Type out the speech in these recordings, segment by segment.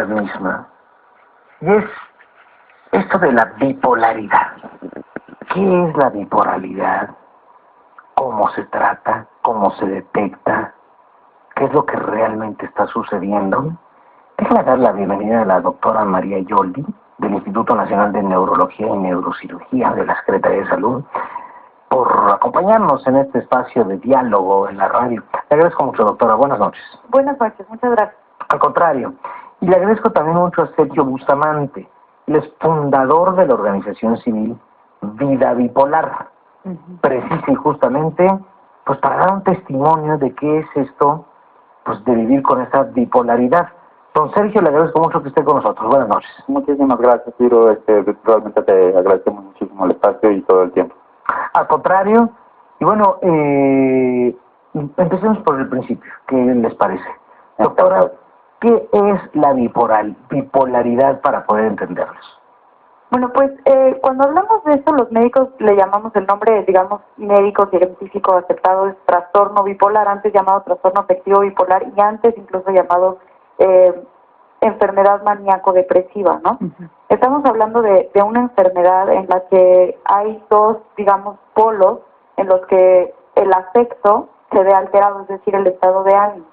misma. Y es esto de la bipolaridad. ¿Qué es la bipolaridad? ¿Cómo se trata? ¿Cómo se detecta? ¿Qué es lo que realmente está sucediendo? Déjame dar la bienvenida a la doctora María Yoldi, del Instituto Nacional de Neurología y Neurocirugía de la Secretaría de Salud, por acompañarnos en este espacio de diálogo en la radio. Le agradezco mucho, doctora. Buenas noches. Buenas noches, muchas gracias. Al contrario. Y le agradezco también mucho a Sergio Bustamante. Él es fundador de la organización civil Vida Bipolar. Precisa y justamente, pues para dar un testimonio de qué es esto, pues de vivir con esa bipolaridad. Don Sergio, le agradezco mucho que esté con nosotros. Buenas noches. Muchísimas gracias, Ciro. Realmente te agradecemos muchísimo el espacio y todo el tiempo. Al contrario, y bueno, empecemos por el principio. ¿Qué les parece? Doctora, ¿qué es la bipolaridad para poder entenderlos? Bueno, pues cuando hablamos de esto, los médicos le llamamos el nombre, digamos, médico científico aceptado, es trastorno bipolar, antes llamado trastorno afectivo bipolar y antes incluso llamado enfermedad maníaco-depresiva, ¿no? Estamos hablando de una enfermedad en la que hay dos, digamos, polos en los que el afecto se ve alterado, es decir, el estado de ánimo.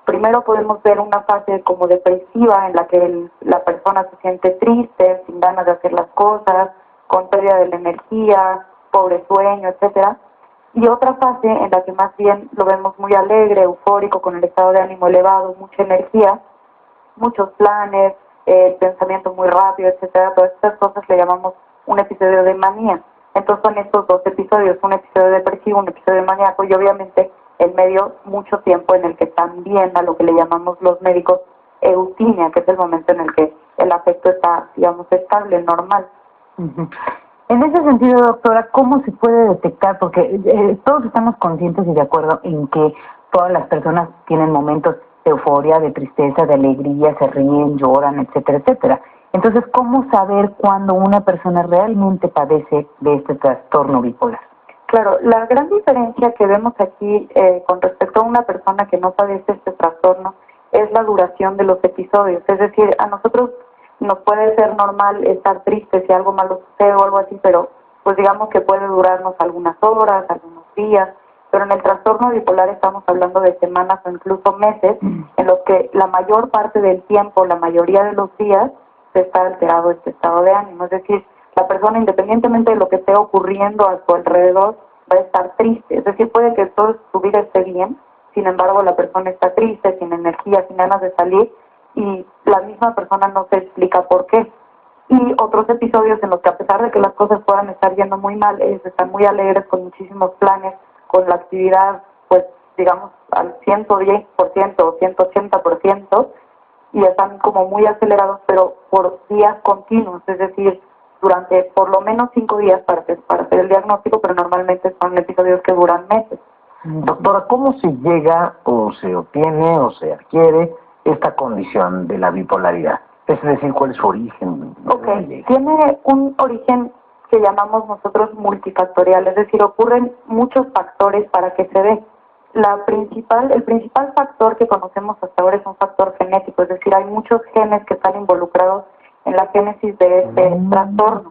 Primero podemos ver una fase como depresiva en la que la persona se siente triste, sin ganas de hacer las cosas, con pérdida de la energía, pobre sueño, etcétera. Y otra fase en la que más bien lo vemos muy alegre, eufórico, con el estado de ánimo elevado, mucha energía, muchos planes, pensamiento muy rápido, etcétera. Todas estas cosas le llamamos un episodio de manía. Entonces son estos dos episodios, un episodio depresivo, un episodio maníaco y obviamente en medio mucho tiempo en el que también a lo que le llamamos los médicos eutimia, que es el momento en el que el afecto está, digamos, estable, normal. En ese sentido, doctora, ¿cómo se puede detectar? Porque todos estamos conscientes y de acuerdo en que todas las personas tienen momentos de euforia, de tristeza, de alegría, se ríen, lloran, etcétera, etcétera. Entonces, ¿cómo saber cuándo una persona realmente padece de este trastorno bipolar? Claro, la gran diferencia que vemos aquí con respecto a una persona que no padece este trastorno es la duración de los episodios. Es decir, a nosotros nos puede ser normal estar tristes si algo malo sucede o algo así, pero pues digamos que puede durarnos algunas horas, algunos días, pero en el trastorno bipolar estamos hablando de semanas o incluso meses en los que la mayor parte del tiempo, la mayoría de los días, se está alterado este estado de ánimo. Es decir, la persona, independientemente de lo que esté ocurriendo a su alrededor, va a estar triste. Es decir, puede que toda su vida esté bien, sin embargo la persona está triste, sin energía, sin ganas de salir, y la misma persona no se explica por qué. Y otros episodios en los que a pesar de que las cosas puedan estar yendo muy mal, ellos están muy alegres, con muchísimos planes, con la actividad, pues digamos, al 110% o 180%, y están como muy acelerados, pero por días continuos, es decir, durante por lo menos 5 días para hacer el diagnóstico, pero normalmente son episodios que duran meses. Doctora, ¿cómo se llega o se obtiene o se adquiere esta condición de la bipolaridad? Es decir, ¿cuál es su origen? Tiene un origen que llamamos nosotros multifactorial, es decir, ocurren muchos factores para que se dé. El principal factor que conocemos hasta ahora es un factor genético, es decir, hay muchos genes que están involucrados en la génesis de este trastorno.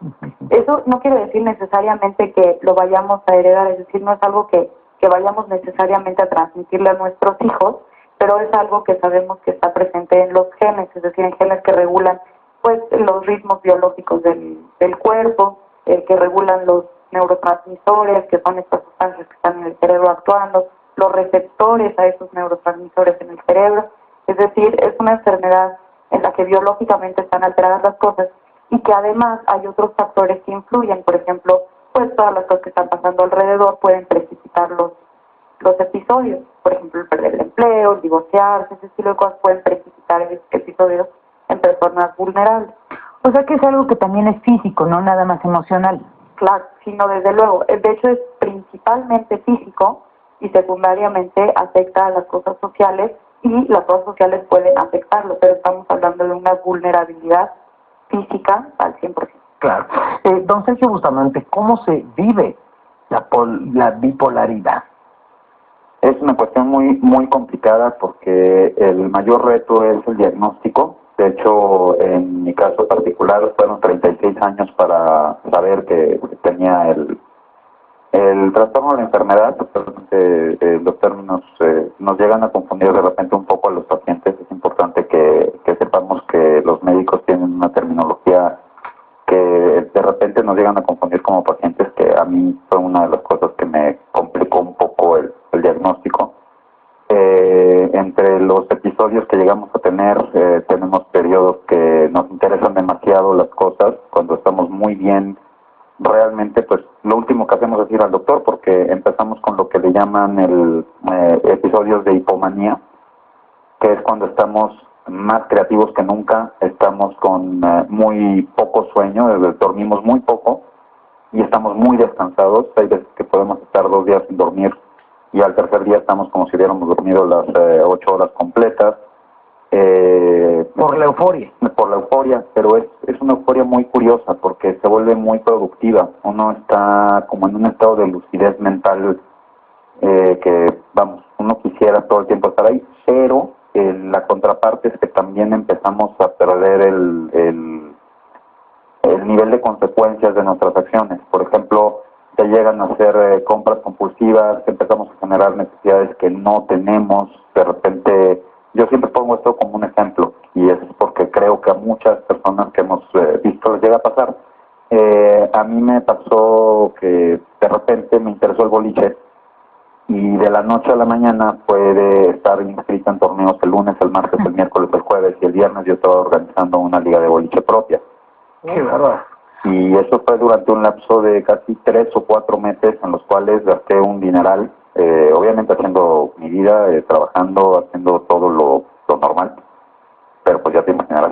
Eso no quiere decir necesariamente que lo vayamos a heredar, es decir, no es algo que vayamos necesariamente a transmitirle a nuestros hijos, pero es algo que sabemos que está presente en los genes, es decir, en genes que regulan pues los ritmos biológicos del cuerpo, que regulan los neurotransmisores, que son estas sustancias que están en el cerebro actuando, los receptores a esos neurotransmisores en el cerebro. Es decir, es una enfermedad en la que biológicamente están alteradas las cosas y que además hay otros factores que influyen. Por ejemplo, pues todas las cosas que están pasando alrededor pueden precipitar los episodios. Por ejemplo, el perder el empleo, el divorciarse, ese estilo de cosas pueden precipitar episodios en personas vulnerables. O sea que es algo que también es físico, no nada más emocional. Claro, sino desde luego. De hecho es principalmente físico y secundariamente afecta a las cosas sociales y las cosas sociales pueden afectarlo, pero estamos hablando de una vulnerabilidad física al 100%. Claro. Don Sergio Bustamante, ¿cómo se vive la bipolaridad? Es una cuestión muy complicada porque el mayor reto es el diagnóstico. De hecho, en mi caso particular fueron 36 años para saber que tenía el trastorno de la enfermedad. Los términos nos llegan a confundir de repente un poco a los pacientes. Es importante que sepamos que los médicos tienen una terminología que de repente nos llegan a confundir como pacientes, que a mí fue una de las cosas que me complicó un poco el diagnóstico. Entre los episodios que llegamos a tener, tenemos periodos que nos interesan demasiado las cosas. Cuando estamos muy bien, realmente pues lo último que hacemos es ir al doctor, porque empezamos con lo que le llaman episodios de hipomanía, que es cuando estamos más creativos que nunca, estamos con muy poco sueño, dormimos muy poco y estamos muy descansados. Hay veces que podemos estar 2 días sin dormir y al tercer día estamos como si hubiéramos dormido las 8 horas completas. Por la euforia. Por la euforia, pero es una euforia muy curiosa porque se vuelve muy productiva. Uno está como en un estado de lucidez mental que, vamos, uno quisiera todo el tiempo estar ahí, pero la contraparte es que también empezamos a perder el nivel de consecuencias de nuestras acciones. Por ejemplo, te llegan a hacer compras compulsivas, empezamos a generar necesidades que no tenemos. De repente, yo siempre pongo esto como un ejemplo, y es porque creo que a muchas personas que hemos visto les llega a pasar. A mí me pasó que de repente me interesó el boliche, y de la noche a la mañana puede estar inscrita en torneos el lunes, el martes, el miércoles, el jueves, y el viernes yo estaba organizando una liga de boliche propia. Qué bárbaro. Y eso fue durante un lapso de casi 3 o 4 meses en los cuales gasté un dineral, obviamente haciendo mi vida, trabajando, haciendo todo lo normal, pero pues ya te imaginarás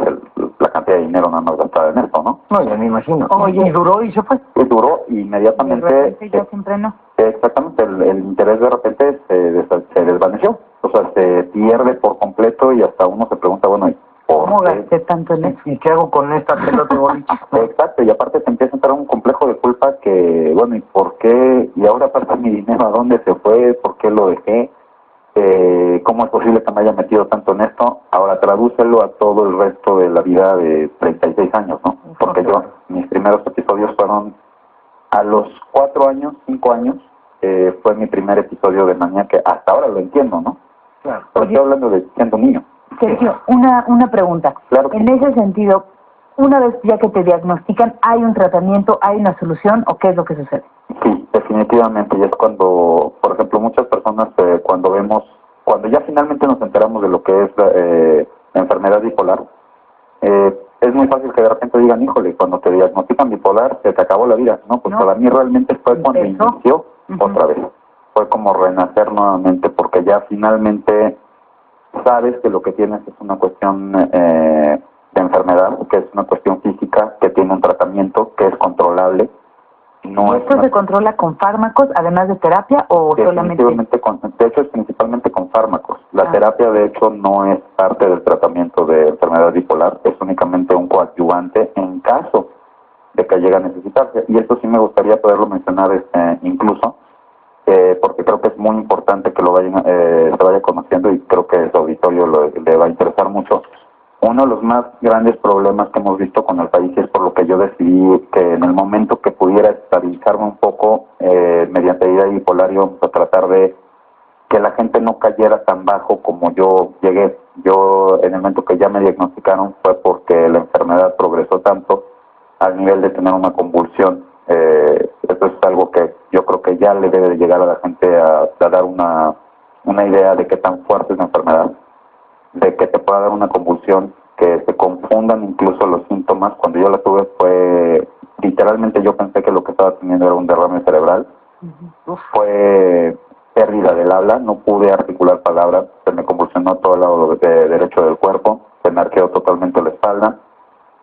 la cantidad de dinero nada más gastada en esto, ¿no? No, ya me imagino. Oye. Y duró y se fue. Y duró inmediatamente. De repente ya siempre no. Exactamente, el interés de repente se desvaneció, o sea, se pierde por completo y hasta uno se pregunta, bueno, ¿y ¿Cómo por qué? gasté tanto en eso? ¿Y qué hago con esta pelota de boliche? Exacto, y aparte te empieza a entrar un complejo de culpa que, bueno, ¿y por qué? Y ahora aparte mi dinero, ¿a dónde se fue? ¿Por qué lo dejé? ¿Cómo es posible que me haya metido tanto en esto? Ahora tradúcelo a todo el resto de la vida de 36 años, ¿no? Porque mis primeros episodios fueron a los 4 años, 5 años, fue mi primer episodio de manía, que hasta ahora lo entiendo, ¿no? Claro. Pero estoy hablando de siendo niño. Sergio, una pregunta. Claro que En ese sentido, una vez ya que te diagnostican, ¿hay un tratamiento, hay una solución o qué es lo que sucede? Sí, definitivamente. Y es cuando, por ejemplo, muchas personas cuando ya finalmente nos enteramos de lo que es la enfermedad bipolar, es muy fácil que de repente digan, híjole, cuando te diagnostican bipolar, se te acabó la vida. No, pues No. para mí realmente fue cuando Empezó. inició otra vez. Fue como renacer nuevamente, porque ya finalmente sabes que lo que tienes es una cuestión de enfermedad, que es una cuestión física, que tiene un tratamiento, que es controlable. No ¿Y esto se controla con fármacos, además de terapia, o solamente...? De hecho, es principalmente con fármacos. La terapia, de hecho, no es parte del tratamiento de enfermedad bipolar, es únicamente un coadyuvante en caso de que llegue a necesitarse. Y esto sí me gustaría poderlo mencionar incluso, porque creo que es muy importante que se vaya conociendo, y creo que a su auditorio le va a interesar mucho. Uno de los más grandes problemas que hemos visto con el país, y es por lo que yo decidí que en el momento que pudiera estabilizarme un poco, mediante vida bipolar, íbamos a tratar de que la gente no cayera tan bajo como yo llegué. Yo, en el momento que ya me diagnosticaron, fue porque la enfermedad progresó tanto al nivel de tener una convulsión. Esto es algo que yo creo que ya le debe de llegar a la gente a dar una idea de qué tan fuerte es la enfermedad, de que te pueda dar una convulsión, que se confundan incluso los síntomas. Cuando yo la tuve fue, literalmente yo pensé que lo que estaba teniendo era un derrame cerebral. Fue pérdida del habla, no pude articular palabras, se me convulsionó todo el lado derecho del cuerpo, se me arqueó totalmente la espalda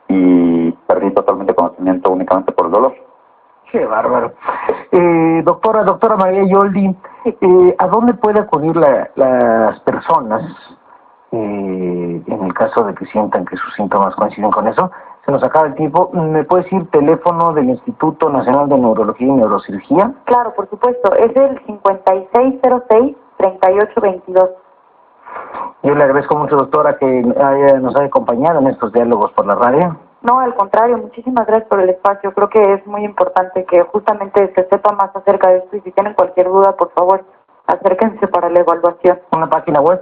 y perdí totalmente conocimiento únicamente por el dolor. Qué bárbaro. Doctora María Yoldi, ¿a dónde puede acudir las personas en el caso de que sientan que sus síntomas coinciden con eso? Se nos acaba el tiempo. ¿Me puede decir teléfono del Instituto Nacional de Neurología y Neurocirugía? Claro, por supuesto. Es el 5606-3822. Yo le agradezco mucho, doctora, que nos haya acompañado en estos diálogos por la radio. No, al contrario, muchísimas gracias por el espacio. Creo que es muy importante que justamente se sepa más acerca de esto y si tienen cualquier duda, por favor, acérquense para la evaluación. ¿Una página web?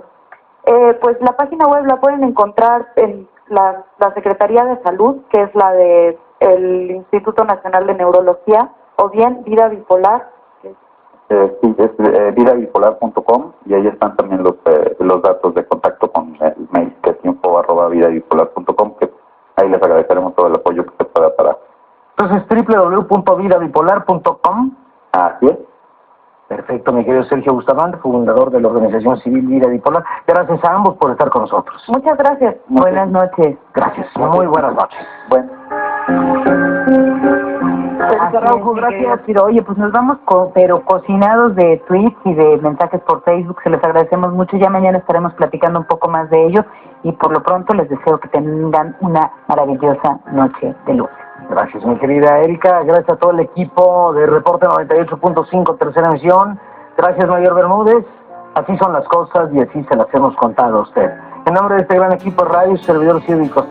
Pues la página web la pueden encontrar en la Secretaría de Salud, que es la de el Instituto Nacional de Neurología, o bien Vida Bipolar. Sí, es vidabipolar.com y ahí están también los datos de contacto con el mail, que es info@vidabipolar.com, que ahí les agradeceremos todo el apoyo que se pueda para. Entonces, www.vidabipolar.com. Así es. Perfecto, mi querido Sergio Bustamante, fundador de la organización civil Vida Bipolar. Gracias a ambos por estar con nosotros. Muchas gracias. Buenas noches. Gracias, muy buenas noches. Bueno. Araujo, gracias. Pero, oye, pues nos vamos pero cocinados de tweets y de mensajes por Facebook, se les agradecemos mucho. Ya mañana estaremos platicando un poco más de ello y por lo pronto les deseo que tengan una maravillosa noche de luz. Gracias, mi querida Erika. Gracias a todo el equipo de Reporte 98.5, tercera emisión. Gracias, Mayor Bermúdez. Así son las cosas y así se las hemos contado a usted. En nombre de este gran equipo de radio, servidor cívico